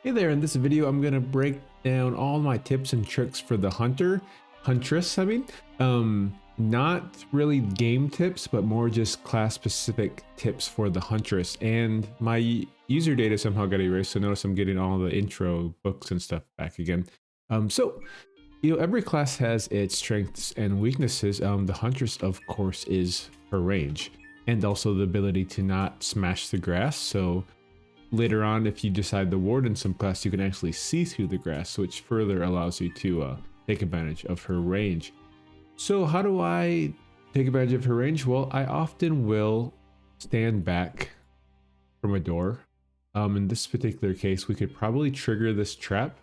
Hey there, in this video I'm gonna break down all my tips and tricks for the Huntress, not really game tips, but more just class specific tips for the Huntress. And my user data somehow got erased, so notice I'm getting all the intro books and stuff back again. Every class has its strengths and weaknesses. The Huntress, of course, is her range, and also the ability to not smash the grass. So later on, if you decide to ward in some class, you can actually see through the grass, which further allows you to take advantage of her range. So how do I take advantage of her range? Well, I often will stand back from a door. In this particular case, we could probably trigger this trap.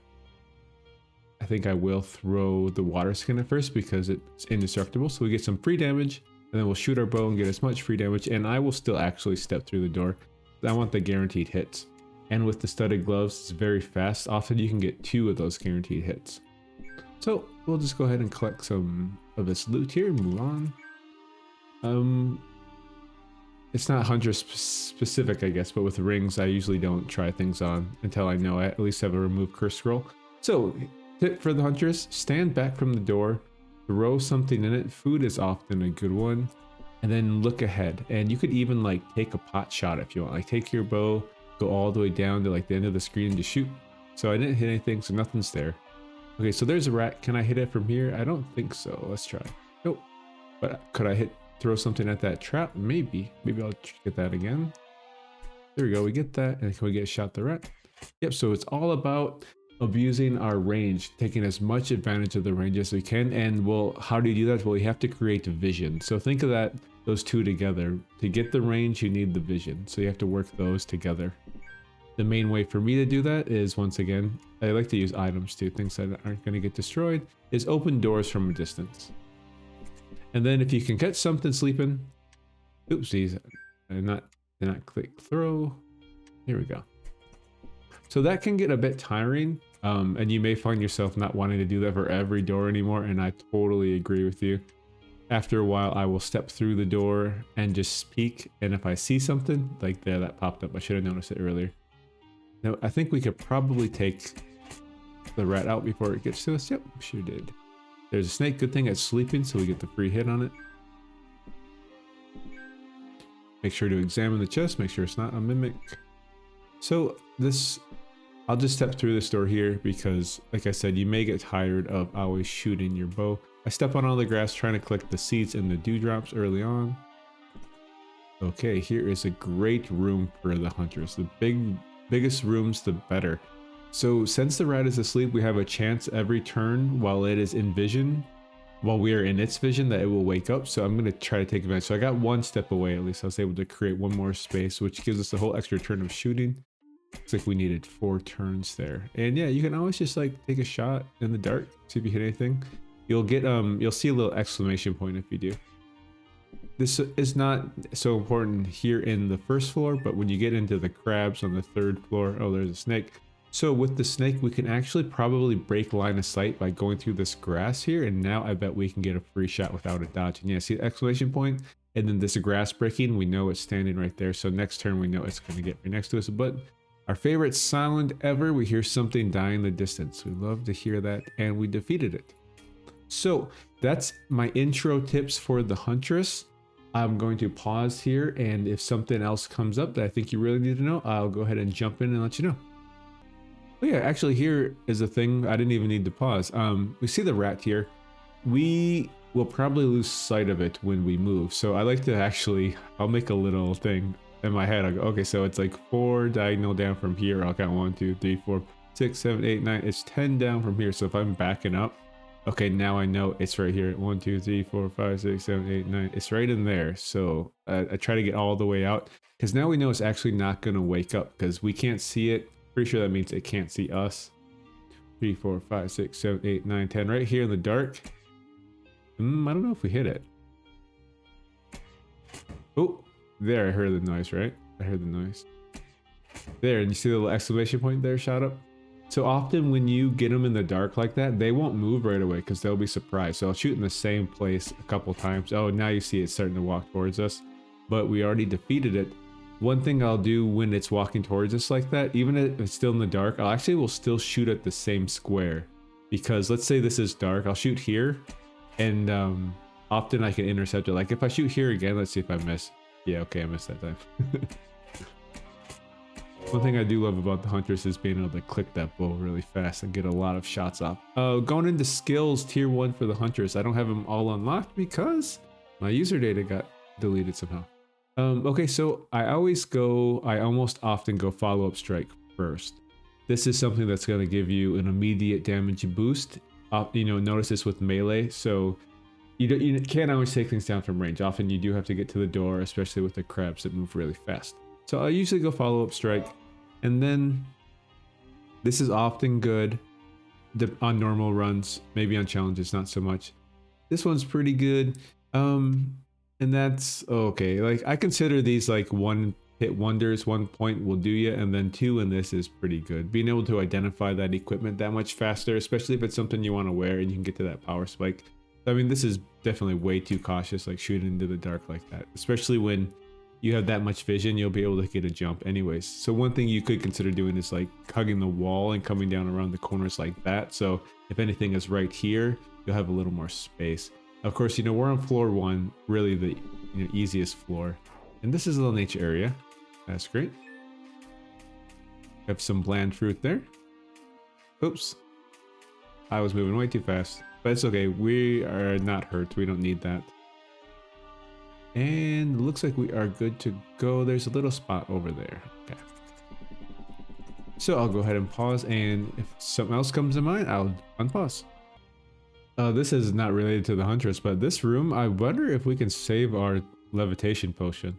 I think I will throw the water skin at first because it's indestructible. So we get some free damage, and then we'll shoot our bow and get as much free damage. And I will still actually step through the door. I want the guaranteed hits. And with the studded gloves, it's very fast. Often you can get 2 of those guaranteed hits. So we'll just go ahead and collect some of this loot here and move on. It's not Huntress specific, I guess, but with rings, I usually don't try things on until I know I at least have a remove curse scroll. So tip for the Huntress, stand back from the door, throw something in it. Food is often a good one. And then look ahead, and you could even like take a pot shot if you want. Like take your bow, go all the way down to like the end of the screen and just shoot. So I didn't hit anything, so nothing's there. Okay, so there's a rat. Can I hit it from here? I don't think so. Let's try. Nope. But could I throw something at that trap? Maybe. Maybe I'll get that again. There we go. We get that, and can we get a shot at the rat? Yep. So it's all about abusing our range, taking as much advantage of the range as we can. And well, how do you do that? Well, you have to create vision. So think of that. Those two together. To get the range, you need the vision. So you have to work those together. The main way for me to do that is, once again, I like to use items too, things that aren't going to get destroyed, is open doors from a distance. And then if you can catch something sleeping, oopsies, did not click throw. Here we go. So that can get a bit tiring, and you may find yourself not wanting to do that for every door anymore, and I totally agree with you. After a while, I will step through the door and just peek, and if I see something, like there, that popped up. I should have noticed it earlier. Now, I think we could probably take the rat out before it gets to us. Yep, we sure did. There's a snake. Good thing it's sleeping, so we get the free hit on it. Make sure to examine the chest, make sure it's not a mimic. So I'll just step through this door here because, like I said, you may get tired of always shooting your bow. I step on all the grass trying to collect the seeds and the dewdrops early on. Okay, here is a great room for the Huntress. The biggest rooms, the better. So since the rat is asleep, we have a chance every turn while it is in vision, while we are in its vision, that it will wake up. So I'm going to try to take advantage. So I got 1 step away, at least I was able to create 1 more space, which gives us a whole extra turn of shooting. Looks like we needed 4 turns there. And yeah, you can always just like take a shot in the dark, see if you hit anything. You'll get you'll see a little exclamation point if you do. This is not so important here in the first floor, but when you get into the crabs on the 3rd floor, oh, there's a snake. So with the snake, we can actually probably break line of sight by going through this grass here. And now I bet we can get a free shot without a dodge. And yeah, see the exclamation point? And then this grass breaking, we know it's standing right there. So next turn, we know it's going to get right next to us. But our favorite sound ever, we hear something die in the distance. We love to hear that, and we defeated it. So that's my intro tips for the Huntress. I'm going to pause here, and if something else comes up that I think you really need to know, I'll go ahead and jump in and let you know. Oh yeah, actually here is a thing I didn't even need to pause. We see the rat here. We will probably lose sight of it when we move. So I like to actually, I'll make a little thing in my head. I'll go, okay, so it's like 4 diagonal down from here. I'll count 1, 2, 3, 4, 6, 7, 8, 9. It's 10 down from here. So if I'm backing up, okay, now I know it's right here. 1, 2, 3, 4, 5, 6, 7, 8, 9. It's right in there. So I try to get all the way out because now we know it's actually not going to wake up because we can't see it. Pretty sure that means it can't see us. 3, 4, 5, 6, 7, 8, 9, 10. Right here in the dark. I don't know if we hit it. Oh, there. I heard the noise, right? I heard the noise. There, and you see the little exclamation point there shot up? So often when you get them in the dark like that, they won't move right away because they'll be surprised. So I'll shoot in the same place a couple times. Oh, now you see it starting to walk towards us. But we already defeated it. One thing I'll do when it's walking towards us like that, even if it's still in the dark, I actually will still shoot at the same square. Because let's say this is dark, I'll shoot here, and often I can intercept it. Like if I shoot here again, let's see if I miss. Yeah, okay, I missed that time. One thing I do love about the Huntress is being able to click that bow really fast and get a lot of shots off. Going into skills, tier 1 for the Huntress, I don't have them all unlocked because my user data got deleted somehow. Okay, so I almost often go follow-up strike first. This is something that's going to give you an immediate damage boost. You know, notice this with melee, so you can't always take things down from range. Often you do have to get to the door, especially with the crabs that move really fast. So I usually go follow-up strike, and then this is often good on normal runs, maybe on challenges, not so much. This one's pretty good, and that's okay. Like I consider these like one hit wonders. 1 point will do you, and then 2 in this is pretty good. Being able to identify that equipment that much faster, especially if it's something you want to wear and you can get to that power spike. I mean, this is definitely way too cautious, like shooting into the dark like that, especially when you have that much vision. You'll be able to get a jump anyways. So one thing you could consider doing is like hugging the wall and coming down around the corners like that. So if anything is right here, you'll have a little more space. Of course, you know, we're on floor 1, really the easiest floor. And this is a little nature area. That's great. Have some bland fruit there. Oops. I was moving way too fast. But it's okay. We are not hurt. We don't need that. And it looks like we are good to go. There's a little spot over there. Okay. So I'll go ahead and pause, and if something else comes to mind, I'll unpause. This is not related to the Huntress, but this room, I wonder if we can save our levitation potion.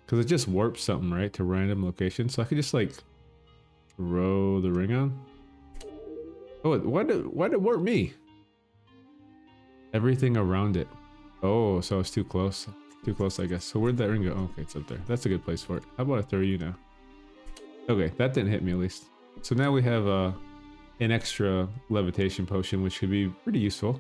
Because it just warps something, right, to random locations. So I could just like throw the ring on. Oh, why did it warp me? Everything around it. Oh, so it's too close. Too close, I guess. So where'd that ring go? Okay, it's up there. That's a good place for it. How about I throw you now? Okay, that didn't hit me at least. So now we have an extra levitation potion, which could be pretty useful.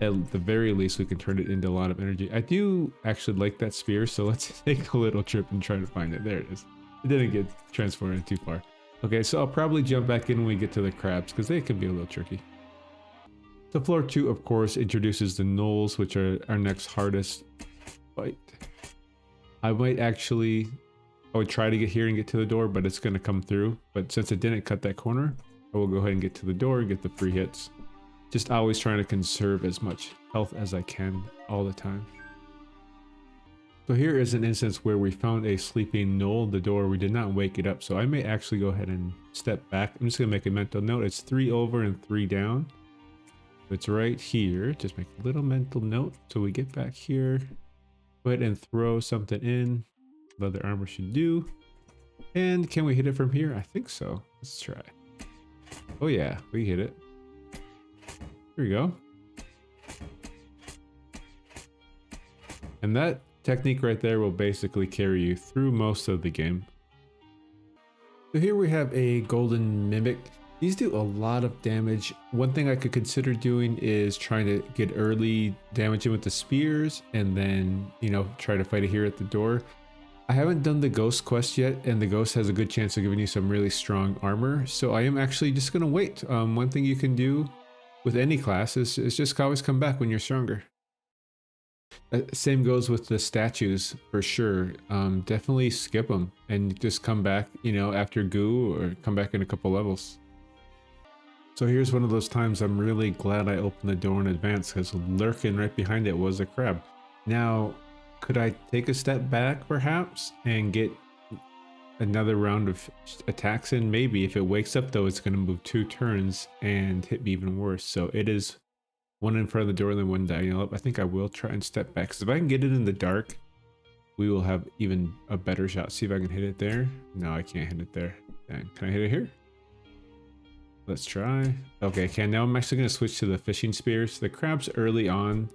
At the very least, we can turn it into a lot of energy. I do actually like that spear, so let's take a little trip and try to find it. There it is. It didn't get transported too far. Okay, so I'll probably jump back in when we get to the crabs, because they can be a little tricky. So floor 2, of course, introduces the gnolls, which are our next hardest fight. I would try to get here and get to the door, but it's going to come through. But since it didn't cut that corner, I will go ahead and get to the door and get the free hits. Just always trying to conserve as much health as I can all the time. So here is an instance where we found a sleeping gnoll. The door, we did not wake it up, so I may actually go ahead and step back. I'm just going to make a mental note. It's 3 over and 3 down. It's right here. Just make a little mental note. So we get back here. Go ahead and throw something in. Leather armor should do. And can we hit it from here? I think so. Let's try. Oh yeah, we hit it. Here we go. And that technique right there will basically carry you through most of the game. So here we have a golden mimic. These do a lot of damage. One thing I could consider doing is trying to get early damage in with the spears and then, you know, try to fight it here at the door. I haven't done the ghost quest yet, and the ghost has a good chance of giving you some really strong armor. So I am actually just going to wait. One thing you can do with any class is just always come back when you're stronger. Same goes with the statues for sure. Definitely skip them and just come back, you know, after Goo, or come back in a couple levels. So here's one of those times I'm really glad I opened the door in advance, because lurking right behind it was a crab. Now, could I take a step back perhaps and get another round of attacks in? Maybe. If it wakes up though, it's going to move 2 turns and hit me even worse. So it is one in front of the door and then one diagonal up. I think I will try and step back, because if I can get it in the dark, we will have even a better shot. See if I can hit it there. No, I can't hit it there. Dang. Can I hit it here? Let's try. Okay, now I'm actually going to switch to the fishing spears. The crabs early on,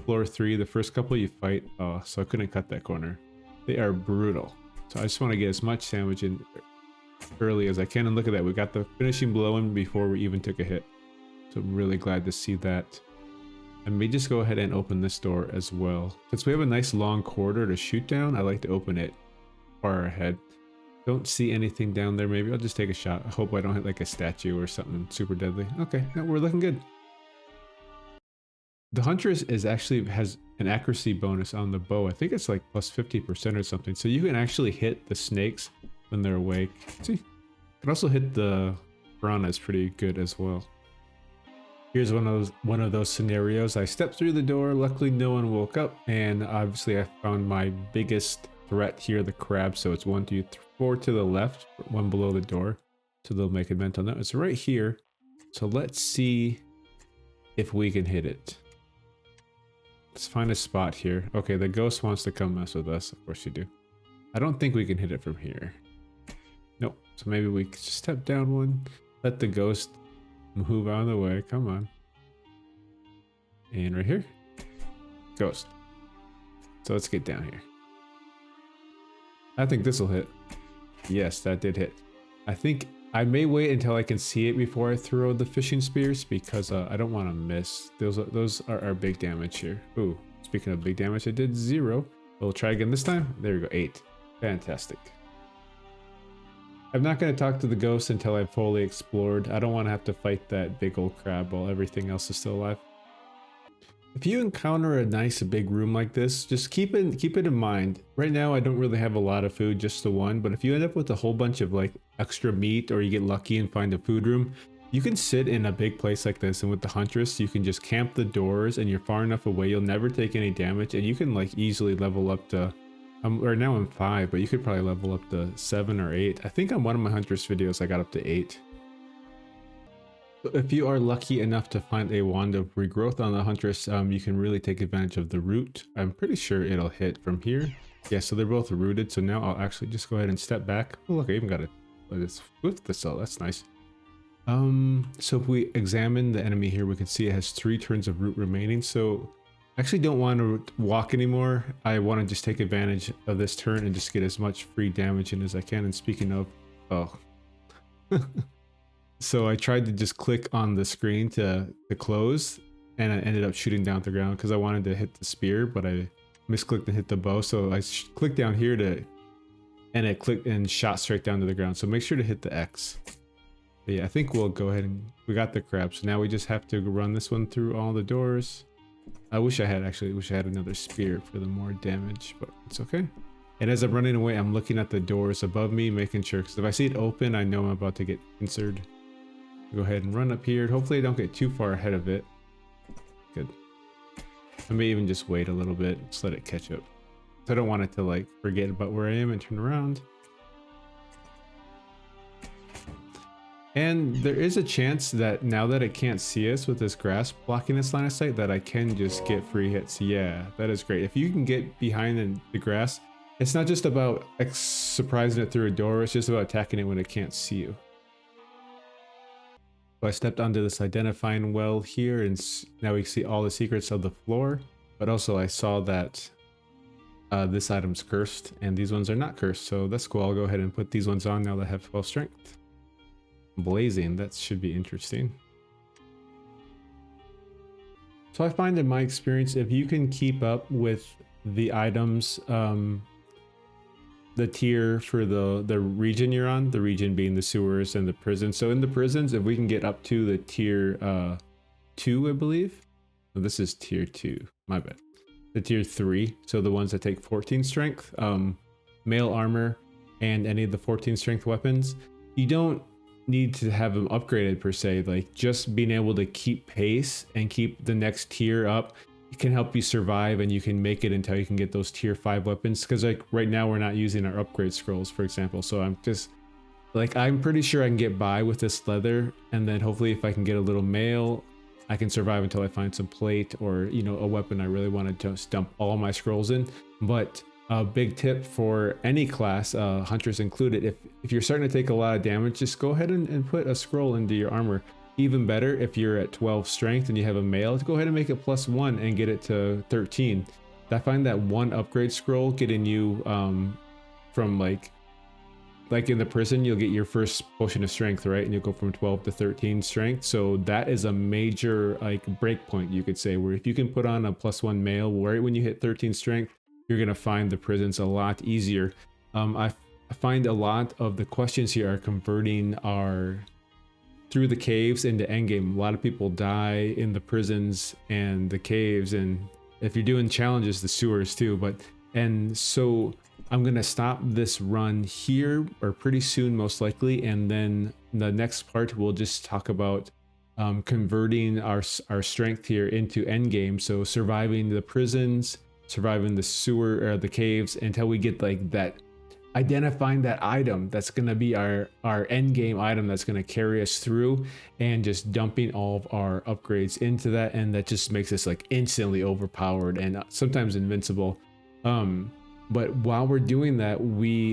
floor 3, the first couple you fight. Oh, so I couldn't cut that corner. They are brutal. So I just want to get as much damage in early as I can. And look at that, we got the finishing blow in before we even took a hit. So I'm really glad to see that. I may just go ahead and open this door as well. Since we have a nice long corridor to shoot down, I like to open it far ahead. Don't see anything down there. Maybe I'll just take a shot. I hope I don't hit like a statue or something super deadly. Okay, no, we're looking good. The Huntress has an accuracy bonus on the bow. I think it's like plus 50% or something. So you can actually hit the snakes when they're awake. See, you can also hit the piranhas pretty good as well. Here's one of those scenarios. I stepped through the door. Luckily, no one woke up, and obviously, I found my biggest threat here, the crab. So it's 1, 2, 3, 4 to the left, one below the door. So they'll make a mental note. It's right here. So let's see if we can hit it. Let's find a spot here. Okay, the ghost wants to come mess with us. Of course you do. I don't think we can hit it from here. Nope. So maybe we could just step down one. Let the ghost move out of the way. Come on. And right here. Ghost. So let's get down here. I think this will hit. Yes, that did hit. I think I may wait until I can see it before I throw the fishing spears because I don't want to miss. Those are big damage here. Ooh, speaking of big damage, I did 0. We'll try again this time. There we go, 8. Fantastic. I'm not going to talk to the ghost until I've fully explored. I don't want to have to fight that big old crab while everything else is still alive. If you encounter a nice big room like this, just keep it in mind. Right now I don't really have a lot of food, just the one, but if you end up with a whole bunch of like extra meat or you get lucky and find a food room, you can sit in a big place like this, and with the Huntress you can just camp the doors and you're far enough away you'll never take any damage, and you can like easily level up to right now I'm 5, but you could probably level up to 7 or 8. I think on one of my Huntress videos I got up to 8. If you are lucky enough to find a wand of regrowth on the Huntress, you can really take advantage of the root. I'm pretty sure it'll hit from here. Yeah, so they're both rooted. So now I'll actually just go ahead and step back. Oh, look, I even got this with the cell. That's nice. So if we examine the enemy here, we can see it has 3 turns of root remaining. So I actually don't want to walk anymore. I want to just take advantage of this turn and just get as much free damage in as I can. And speaking of, oh. So I tried to just click on the screen to close, and I ended up shooting down to the ground because I wanted to hit the spear, but I misclicked and hit the bow. So I clicked down here and it clicked and shot straight down to the ground. So make sure to hit the X. But yeah, I think we'll go ahead and we got the crab. So now we just have to run this one through all the doors. I wish I had another spear for the more damage, but it's okay. And as I'm running away, I'm looking at the doors above me, making sure, because if I see it open, I know I'm about to get pincered. Go ahead and run up here. Hopefully I don't get too far ahead of it. Good. I may even just wait a little bit, just let it catch up. So I don't want it to like forget about where I am and turn around. And there is a chance that now that it can't see us with this grass blocking this line of sight, that I can just get free hits. Yeah, that is great. If you can get behind the grass, it's not just about surprising it through a door, it's just about attacking it when it can't see you. So I stepped onto this identifying well here, and now we see all the secrets of the floor. But also I saw that this item's cursed, and these ones are not cursed, so that's cool. I'll go ahead and put these ones on now that I have 12 strength. Blazing, that should be interesting. So I find in my experience, if you can keep up with the items, the tier for the region you're on, the region being the sewers and the prison. So in the prisons, if we can get up to the tier 2, I believe. No, this is tier 2, my bad. The tier 3, so the ones that take 14 strength, mail armor, and any of the 14 strength weapons, you don't need to have them upgraded per se. Like just being able to keep pace and keep the next tier up, it can help you survive, and you can make it until you can get those tier 5 weapons. Because like right now we're not using our upgrade scrolls, for example. So I'm just like, I'm pretty sure I can get by with this leather, and then hopefully if I can get a little mail, I can survive until I find some plate or, you know, a weapon I really want to just dump all my scrolls in. But a big tip for any class, Huntress included, if you're starting to take a lot of damage, just go ahead and put a scroll into your armor. Even better, if you're at 12 strength and you have a mail, go ahead and make it +1 and get it to 13. I find that one upgrade scroll getting you from like in the prison, you'll get your first potion of strength, right? And you'll go from 12 to 13 strength. So that is a major like break point, you could say, where if you can put on a +1 mail right when you hit 13 strength, you're gonna find the prisons a lot easier. I find a lot of the questions here are converting our through the caves into endgame. A lot of people die in the prisons and the caves, and if you're doing challenges, the sewers too. And so I'm gonna stop this run here, or pretty soon, most likely, and then the next part we'll just talk about converting our strength here into endgame. So surviving the prisons, surviving the sewer or the caves until we get like that, identifying that item that's going to be our end game item that's going to carry us through, and just dumping all of our upgrades into that, and that just makes us like instantly overpowered and sometimes invincible. But while we're doing that,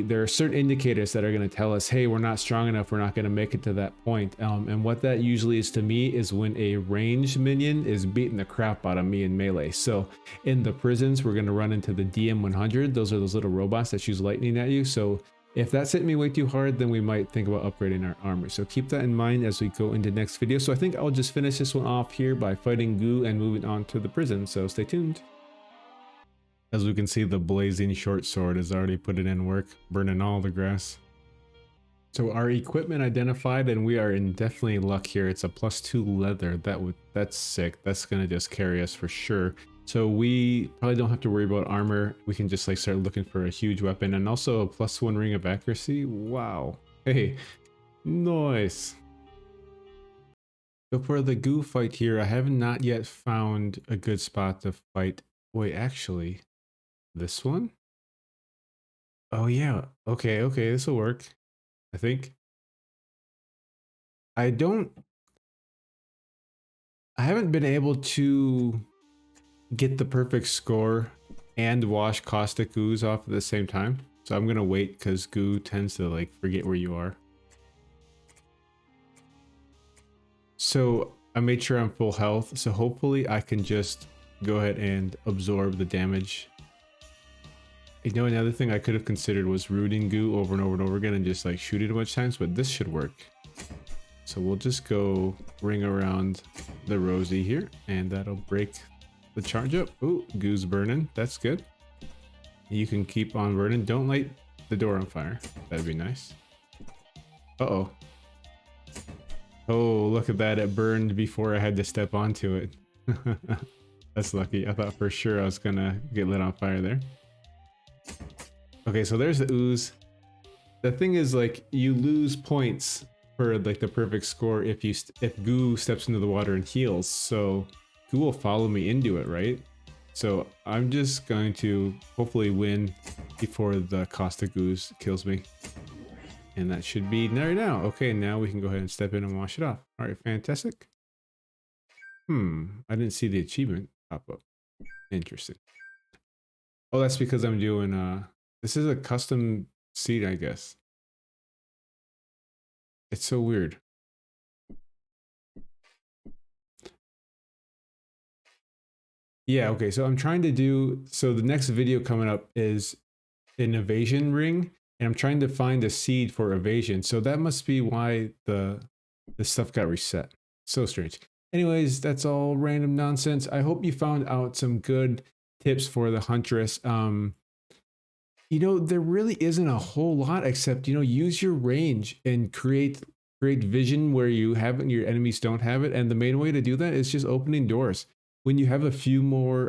there are certain indicators that are going to tell us, hey, we're not strong enough, we're not going to make it to that point. And what that usually is to me is when a ranged minion is beating the crap out of me in melee. So in the prisons, we're going to run into the DM100. Those are those little robots that shoot lightning at you. So if that's hitting me way too hard, then we might think about upgrading our armor. So keep that in mind as we go into next video. So I think I'll just finish this one off here by fighting Goo and moving on to the prison. So stay tuned. As we can see, the blazing short sword has already put it in work, burning all the grass. So our equipment identified, and we are in definitely luck here. It's a +2 leather. That's sick. That's gonna just carry us for sure. So we probably don't have to worry about armor. We can just like start looking for a huge weapon, and also a +1 ring of accuracy. Wow. Hey, nice. So for the Goo fight here, I have not yet found a good spot to fight. Wait, actually. This one? Oh yeah. Okay, this will work. I think. I haven't been able to get the perfect score and wash caustic ooze off at the same time. So I'm gonna wait because Goo tends to like forget where you are. So I made sure I'm full health. So hopefully I can just go ahead and absorb the damage. You know, another thing I could have considered was rooting Goo over and over and over again and just like shoot it a bunch of times, but this should work. So we'll just go ring around the Rosie here, and that'll break the charge up. Ooh, Goo's burning. That's good. You can keep on burning. Don't light the door on fire. That'd be nice. Uh-oh. Oh, look at that. It burned before I had to step onto it. That's lucky. I thought for sure I was gonna get lit on fire there. Okay, so there's the ooze. The thing is, like, you lose points for like the perfect score if Goo steps into the water and heals. So Goo will follow me into it, right? So I'm just going to hopefully win before the caustic ooze kills me. And that should be there now. Okay, now we can go ahead and step in and wash it off. All right, fantastic. I didn't see the achievement pop up. Interesting. Oh, that's because I'm doing this is a custom seed, I guess. It's so weird. Yeah, okay, so I'm trying to do, so the next video coming up is an evasion ring, and I'm trying to find a seed for evasion. So that must be why the stuff got reset. So strange. Anyways, that's all random nonsense. I hope you found out some good tips for the Huntress. You know, there really isn't a whole lot except, you know, use your range and create vision where you have it and your enemies don't have it. And the main way to do that is just opening doors. When you have a few more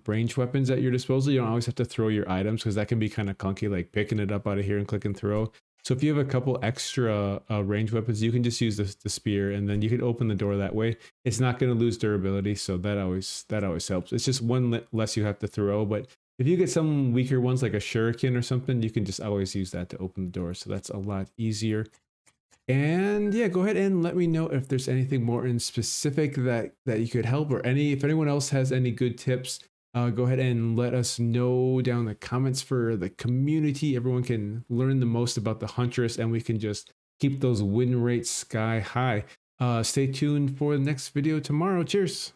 range weapons at your disposal, you don't always have to throw your items because that can be kind of clunky, like picking it up out of here and click and throw. So if you have a couple extra range weapons, you can just use the spear, and then you can open the door that way. It's not going to lose durability, so that always helps. It's just one less you have to throw, but if you get some weaker ones like a shuriken or something, you can just always use that to open the door. So that's a lot easier. And yeah, go ahead and let me know if there's anything more in specific that you could help, or if anyone else has any good tips. Go ahead and let us know down in the comments for the community. Everyone can learn the most about the Huntress, and we can just keep those win rates sky high. Stay tuned for the next video tomorrow. Cheers.